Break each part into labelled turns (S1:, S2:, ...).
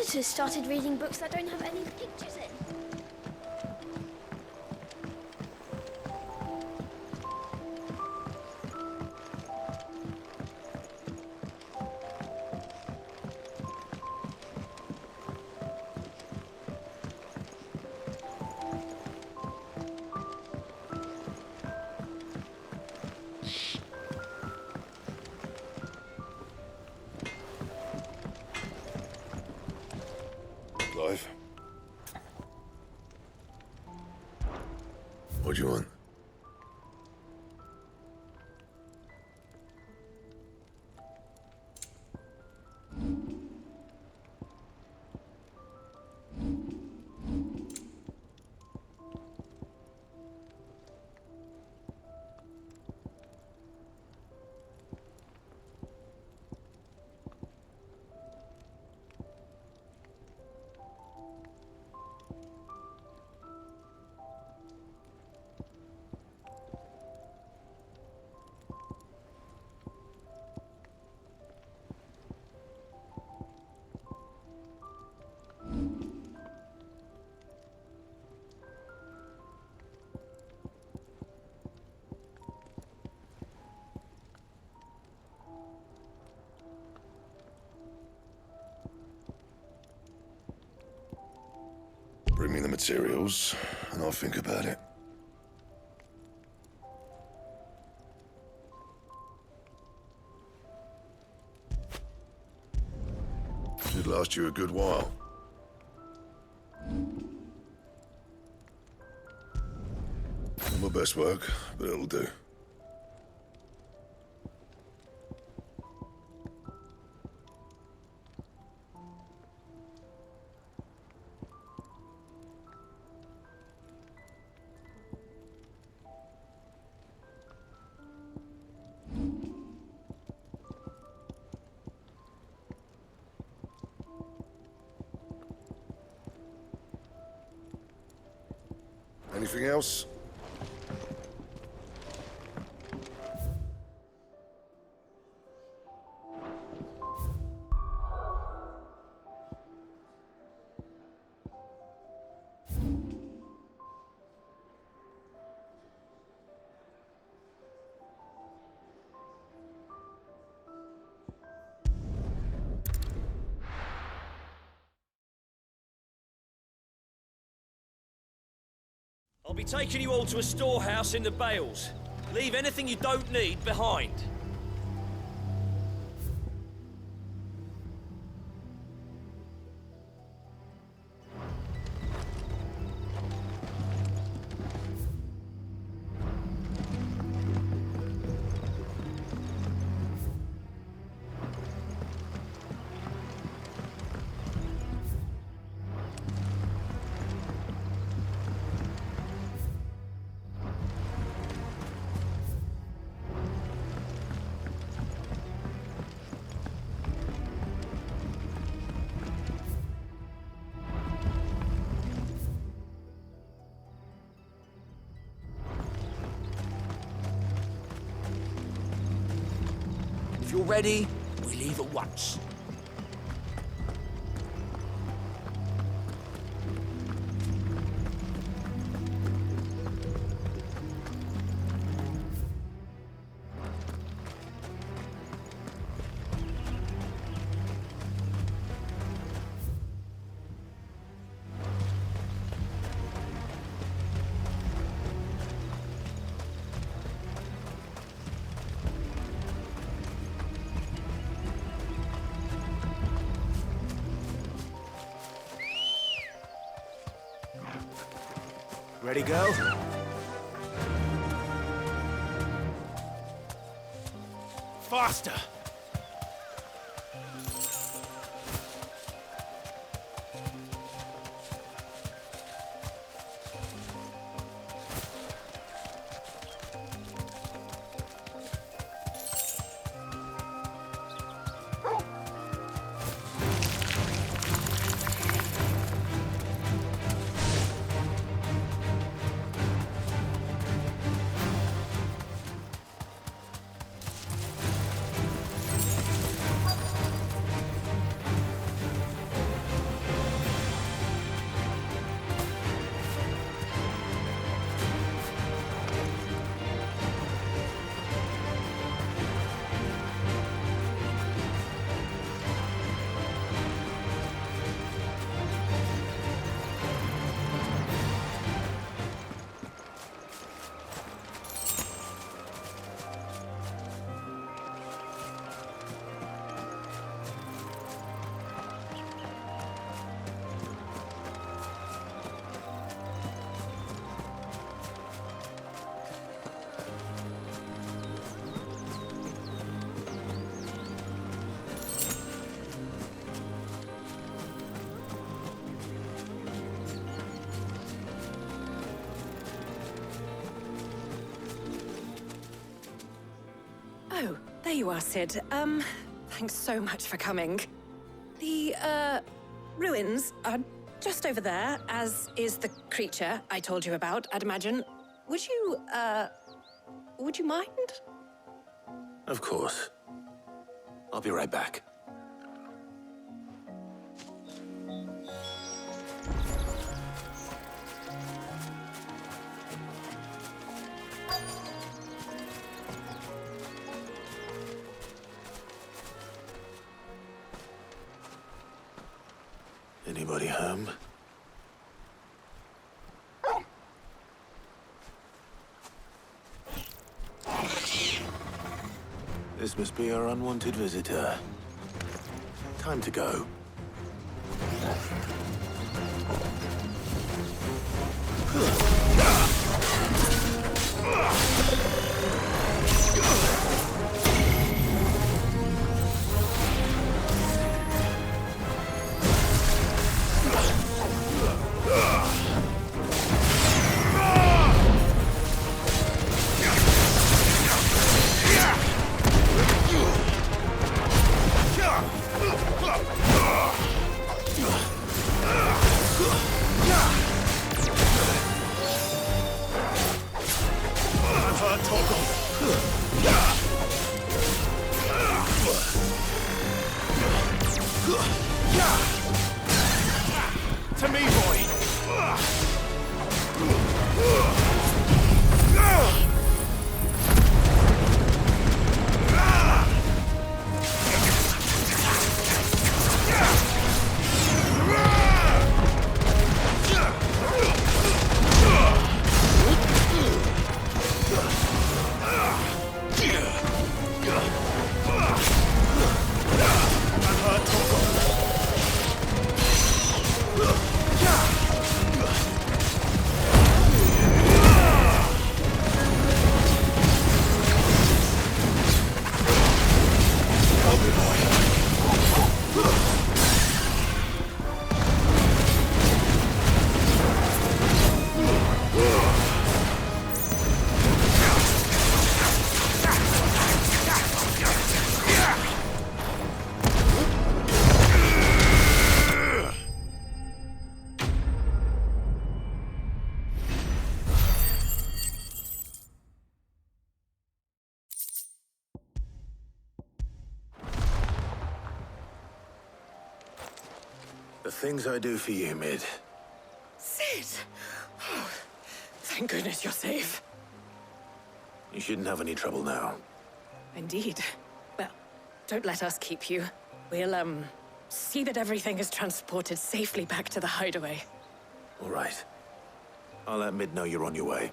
S1: visitors started reading books that don't have any pictures in.
S2: Clive? What do you want? Bring me the materials, and I'll think about it. Should last you a good while. Not my best work, but it'll do. Anything else?
S3: I'll be taking you all to a storehouse in the Bales. Leave anything you don't need behind. If you're ready, we leave at once. Ready, go? Faster!
S4: There you are, Sid. Thanks so much for coming. The, ruins are just over there, as is the creature I told you about, I'd imagine. Would you mind?
S5: Of course. I'll be right back. Anybody home? This must be our unwanted visitor. Time to go.
S3: To me, boy!
S5: The things I do for you, Mid.
S4: Sid! Oh, thank goodness you're safe.
S5: You shouldn't have any trouble now.
S4: Indeed. Well, don't let us keep you. We'll, see that everything is transported safely back to the hideaway.
S5: All right. I'll let Mid know you're on your way.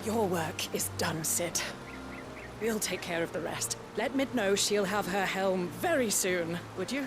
S4: Your work is done, Sid. We'll take care of the rest. Let Mid know she'll have her helm very soon, would you?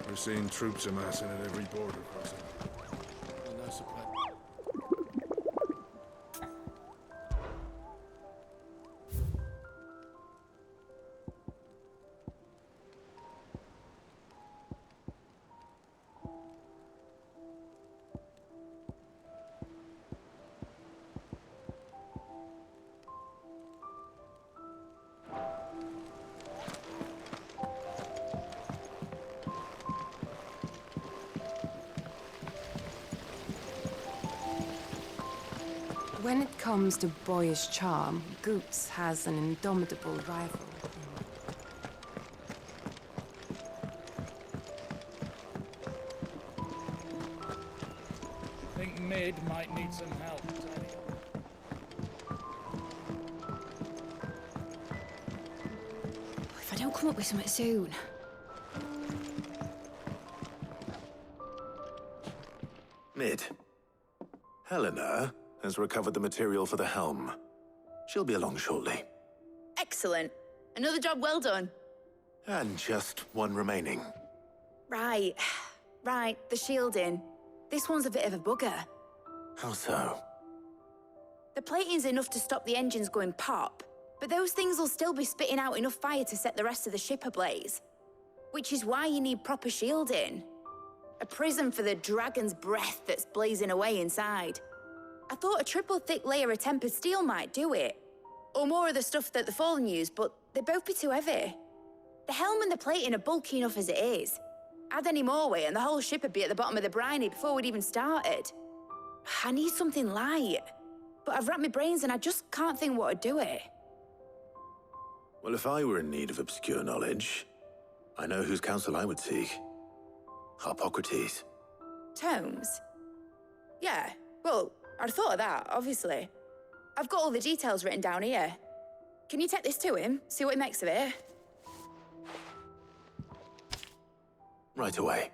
S2: We're seeing troops amassing at every border crossing. And that's a
S6: When it comes to boyish charm, Goops has an indomitable rival.
S7: Think Mid might need some help, Teddy.
S1: If I don't come up with something soon.
S5: Mid. Helena has recovered the material for the helm. She'll be along shortly.
S8: Excellent. Another job well done.
S5: And just one remaining.
S8: Right. Right, the shielding. This one's a bit of a bugger.
S5: How so?
S8: The plating's enough to stop the engines going pop, but those things will still be spitting out enough fire to set the rest of the ship ablaze. Which is why you need proper shielding. A prism for the dragon's breath that's blazing away inside. I thought a triple thick layer of tempered steel might do it. Or more of the stuff that the Fallen use, but they'd both be too heavy. The helm and the plating are bulky enough as it is. Add any more weight and the whole ship would be at the bottom of the briny before we'd even started. I need something light. But I've racked my brains and I just can't think what would do it.
S5: Well, if I were in need of obscure knowledge, I know whose counsel I would seek. Harpocrates.
S8: Tomes? Yeah, well, I'd thought of that, obviously. I've got all the details written down here. Can you take this to him, see what he makes of it?
S5: Right away.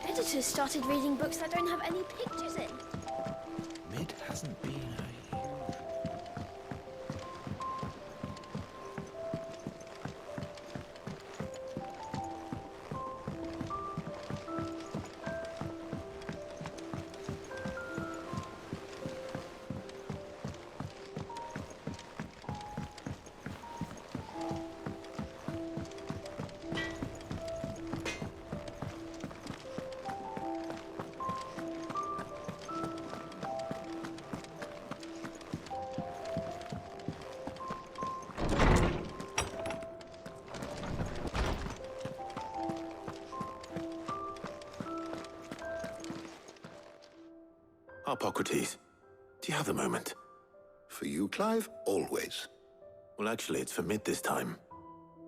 S1: Editors started reading books that don't have any pictures in.
S9: Mid hasn't been
S5: Harpocrates, do you have a moment?
S2: For you, Clive, always.
S5: Well, actually, it's for Mid this time.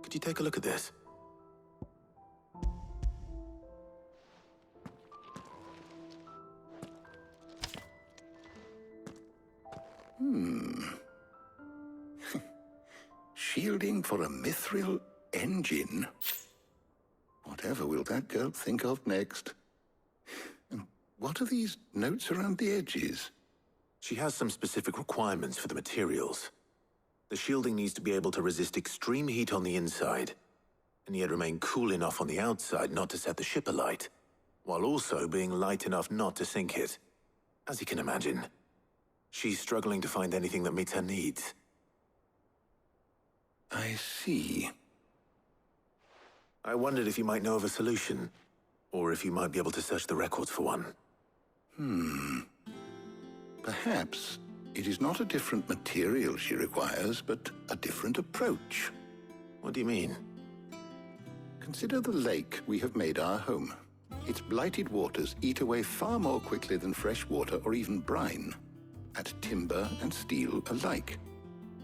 S5: Could you take a look at this?
S2: Shielding for a mithril engine? Whatever will that girl think of next? And what are these notes around the edges?
S5: She has some specific requirements for the materials. The shielding needs to be able to resist extreme heat on the inside, and yet remain cool enough on the outside not to set the ship alight, while also being light enough not to sink it. As you can imagine, she's struggling to find anything that meets her needs.
S2: I see.
S5: I wondered if you might know of a solution, or if you might be able to search the records for one.
S2: Perhaps it is not a different material she requires, but a different approach.
S5: What do you mean?
S2: Consider the lake we have made our home. Its blighted waters eat away far more quickly than fresh water or even brine, at timber and steel alike.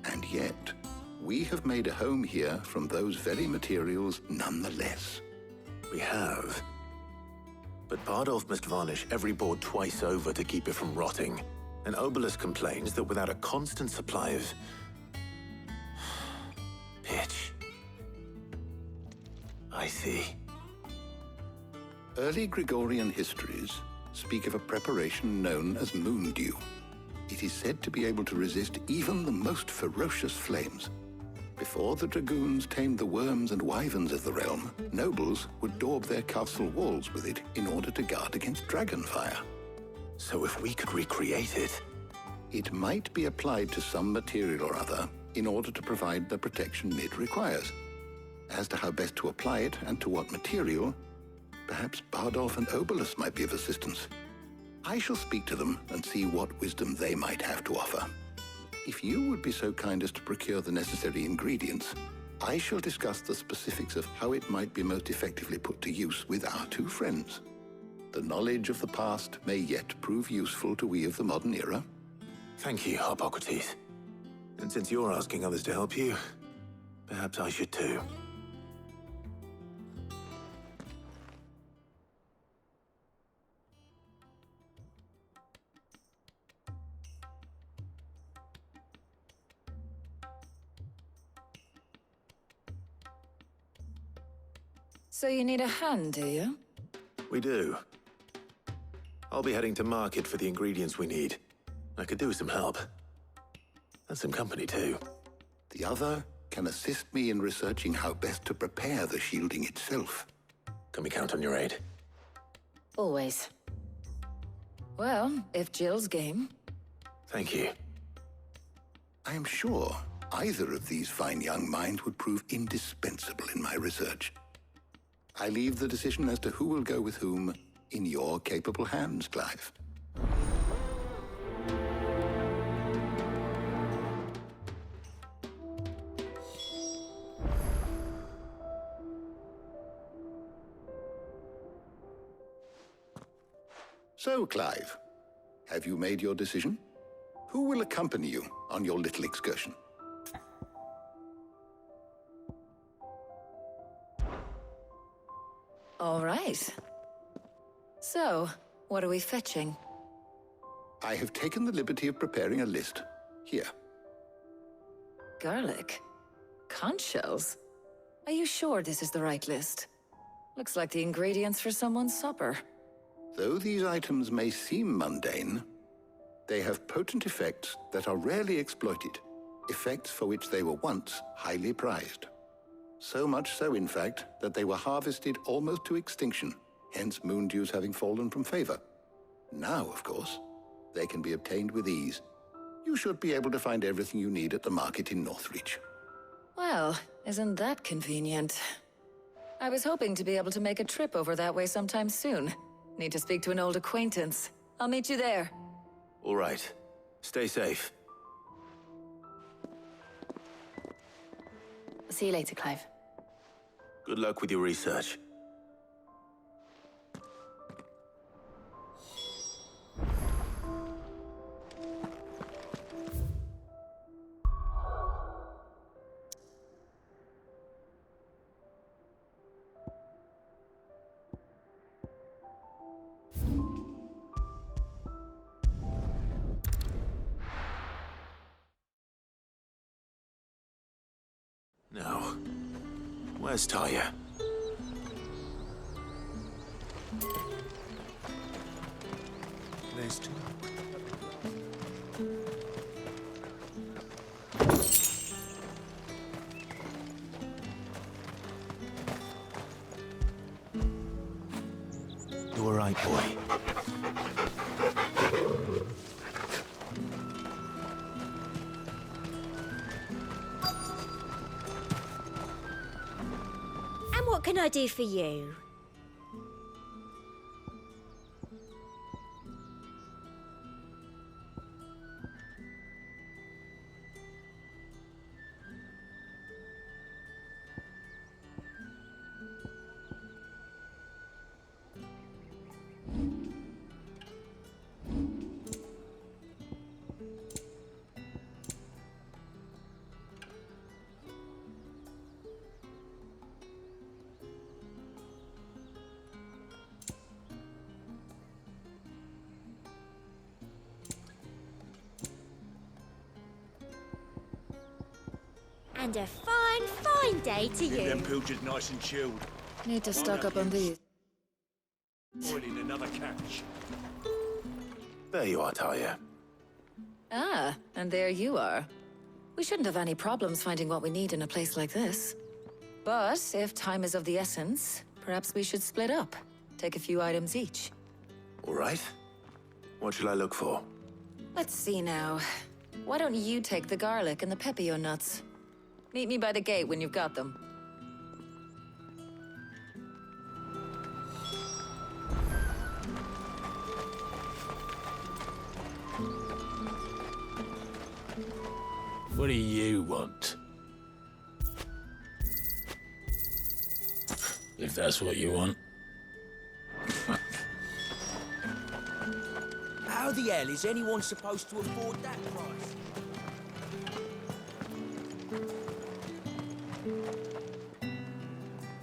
S2: And yet, we have made a home here from those very materials nonetheless.
S5: We have. But Bardolph must varnish every board twice over to keep it from rotting. And Obelus complains that without a constant supply of pitch. I see.
S2: Early Gregorian histories speak of a preparation known as moon dew. It is said to be able to resist even the most ferocious flames. Before the dragoons tamed the worms and wyverns of the realm, nobles would daub their castle walls with it in order to guard against dragon fire.
S5: So if we could recreate it...
S2: It might be applied to some material or other, in order to provide the protection Mid requires. As to how best to apply it and to what material, perhaps Bardolph and Obolus might be of assistance. I shall speak to them and see what wisdom they might have to offer. If you would be so kind as to procure the necessary ingredients, I shall discuss the specifics of how it might be most effectively put to use with our two friends. The knowledge of the past may yet prove useful to we of the modern era.
S5: Thank you, Hippocrates. And since you're asking others to help you, perhaps I should too.
S10: So you need a hand, do you?
S5: We do. I'll be heading to market for the ingredients we need. I could do with some help. And some company, too.
S2: The other can assist me in researching how best to prepare the shielding itself.
S5: Can we count on your aid?
S10: Always. Well, if Jill's game.
S5: Thank you.
S2: I am sure either of these fine young minds would prove indispensable in my research. I leave the decision as to who will go with whom in your capable hands, Clive. So, Clive, have you made your decision? Who will accompany you on your little excursion?
S10: All right. So, what are we fetching?
S2: I have taken the liberty of preparing a list. Here.
S10: Garlic? Conch shells? Are you sure this is the right list? Looks like the ingredients for someone's supper.
S2: Though these items may seem mundane, they have potent effects that are rarely exploited, effects for which they were once highly prized. So much so, in fact, that they were harvested almost to extinction, hence moon dews having fallen from favor. Now, of course, they can be obtained with ease. You should be able to find everything you need at the market in Northreach.
S10: Well, isn't that convenient? I was hoping to be able to make a trip over that way sometime soon. Need to speak to an old acquaintance. I'll meet you there.
S5: All right. Stay safe.
S8: I'll see you later, Clive.
S5: Good luck with your research. Now, where's Taya?
S9: There's two.
S5: You were right, boy.
S1: And what can I do for you? And a fine, fine day to
S3: Keep
S1: you.
S3: them pilchards nice and chilled.
S10: Need to stock up on these.
S3: Boiling another catch.
S5: There you are, Taya.
S10: Ah, and there you are. We shouldn't have any problems finding what we need in a place like this. But if time is of the essence, perhaps we should split up. Take a few items each.
S5: All right. What shall I look for?
S10: Let's see now. Why don't you take the garlic and the pepio nuts? Meet me by the gate when you've got them.
S9: What do you want? If that's what you want.
S3: How the hell is anyone supposed to afford that price?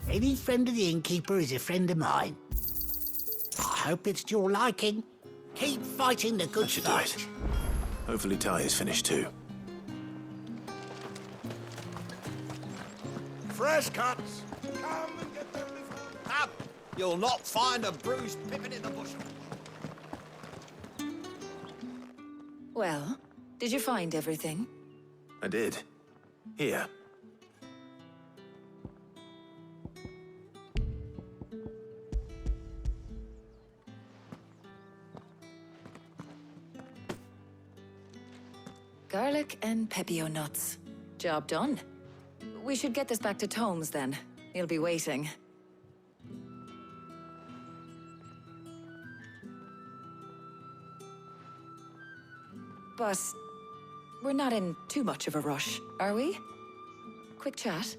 S11: Any friend of the innkeeper is a friend of mine. I hope it's to your liking. Keep fighting the good
S5: That should do
S11: fight.
S5: it. Hopefully Ty is finished too.
S12: Fresh cuts! Come and get them before... Up! You'll not find a bruised pippin in the bushel.
S10: Well, did you find everything?
S5: I did. Here.
S10: Garlic and pepio nuts. Job done. We should get this back to Tomes then. He'll be waiting. But we're not in too much of a rush, are we? Quick chat.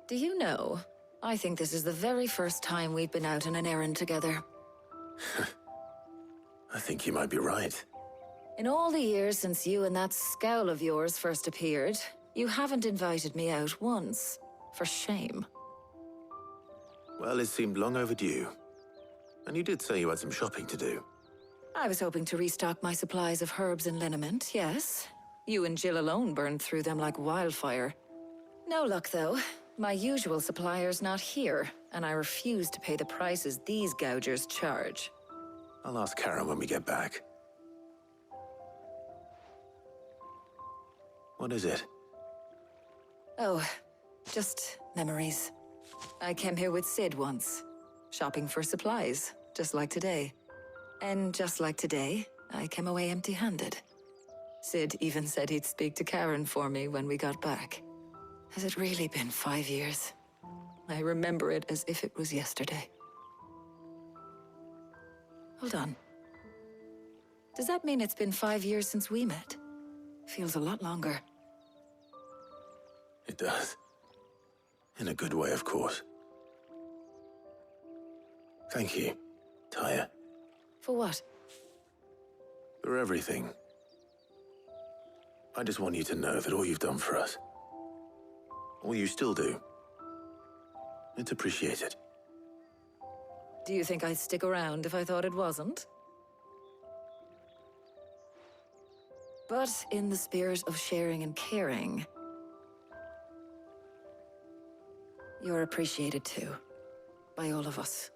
S10: Do you know, I think this is the very first time we've been out on an errand together.
S5: I think you might be right.
S10: In all the years since you and that scowl of yours first appeared, you haven't invited me out once. For shame.
S5: Well, it seemed long overdue. And you did say you had some shopping to do.
S10: I was hoping to restock my supplies of herbs and liniment, yes. You and Jill alone burned through them like wildfire. No luck, though. My usual supplier's not here, and I refuse to pay the prices these gougers charge.
S5: I'll ask Karen when we get back. What is it?
S10: Oh, just memories. I came here with Sid once, shopping for supplies, just like today. And just like today, I came away empty-handed. Sid even said he'd speak to Karen for me when we got back. Has it really been 5 years? I remember it as if it was yesterday. Hold on. Does that mean it's been 5 years since we met? Feels a lot longer.
S5: It does. In a good way, of course. Thank you, Tyre.
S10: For what?
S5: For everything. I just want you to know that all you've done for us, all you still do, it's appreciated.
S10: Do you think I'd stick around if I thought it wasn't? But in the spirit of sharing and caring, you're appreciated too, by all of us.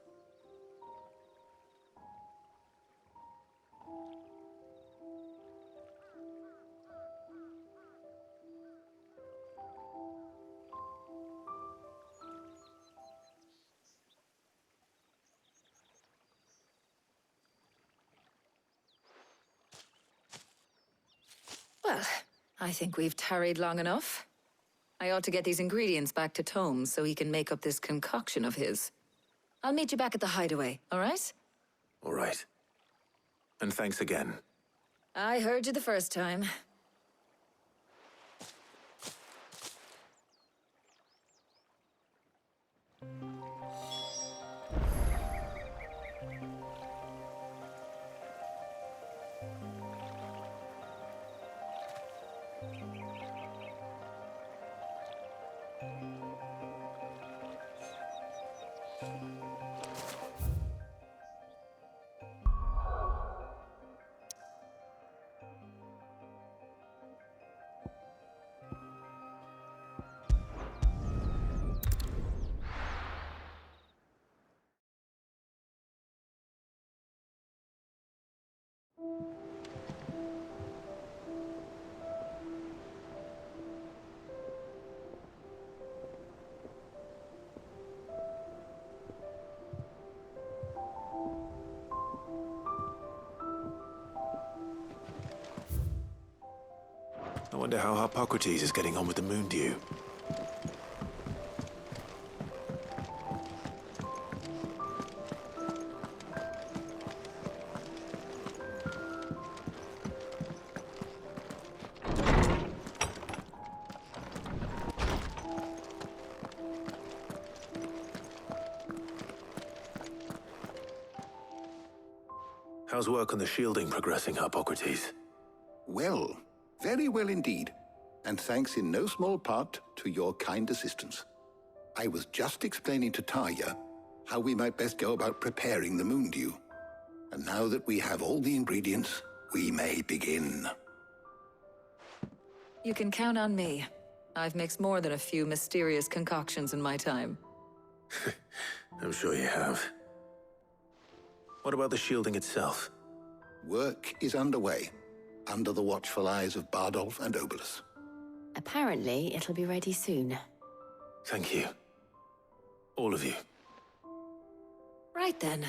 S10: Well, I think we've tarried long enough. I ought to get these ingredients back to Tomes so he can make up this concoction of his. I'll meet you back at the hideaway, all right?
S5: All right. And thanks again.
S10: I heard you the first time.
S5: I wonder how Hippocrates is getting on with the moon dew. How's work on the shielding progressing, Hippocrates?
S2: Well, very well indeed. And thanks in no small part to your kind assistance. I was just explaining to Tarja how we might best go about preparing the moon dew. And now that we have all the ingredients, we may begin.
S10: You can count on me. I've mixed more than a few mysterious concoctions in my time.
S5: I'm sure you have. What about the shielding itself?
S2: Work is underway, under the watchful eyes of Bardolph and Obolus.
S1: Apparently, it'll be ready soon.
S5: Thank you. All of you.
S10: Right then.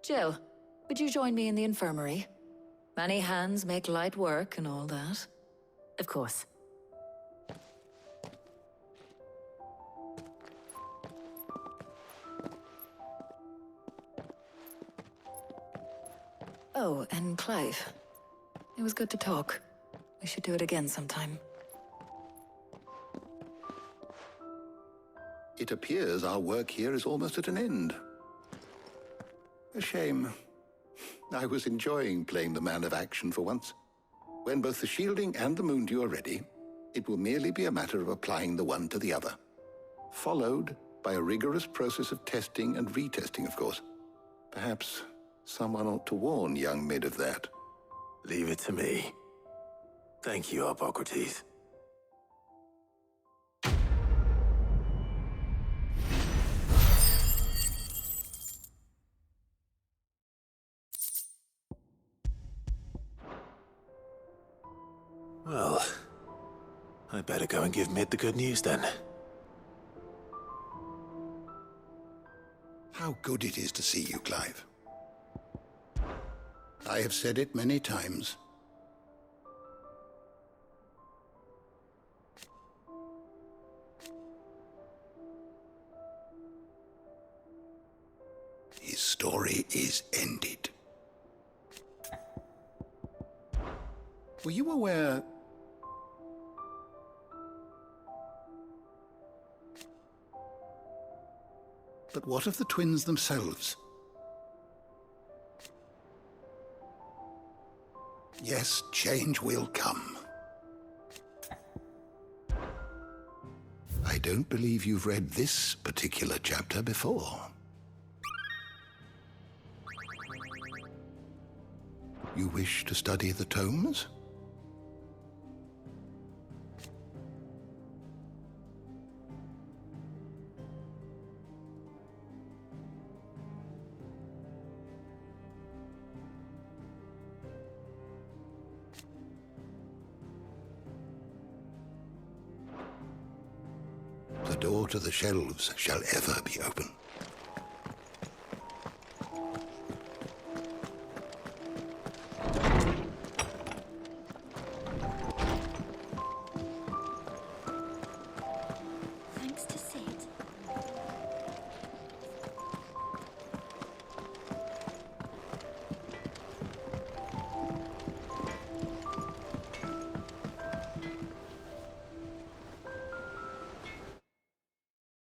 S10: Jill, would you join me in the infirmary? Many hands make light work and all that.
S1: Of course.
S10: Oh, and Clive. It was good to talk. We should do it again sometime.
S2: It appears our work here is almost at an end. A shame. I was enjoying playing the man of action for once. When both the shielding and the moon dew are ready, it will merely be a matter of applying the one to the other. Followed by a rigorous process of testing and retesting, of course. Perhaps someone ought to warn young Mid of that.
S5: Leave it to me. Thank you, Hippocrates. Well, I better go and give Mid the good news then.
S2: How good it is to see you, Clive. I have said it many times. His story is ended. Were you aware... But what of the twins themselves? Yes, change will come. I don't believe you've read this particular chapter before. You wish to study the tomes? The door to the shelves shall ever be open.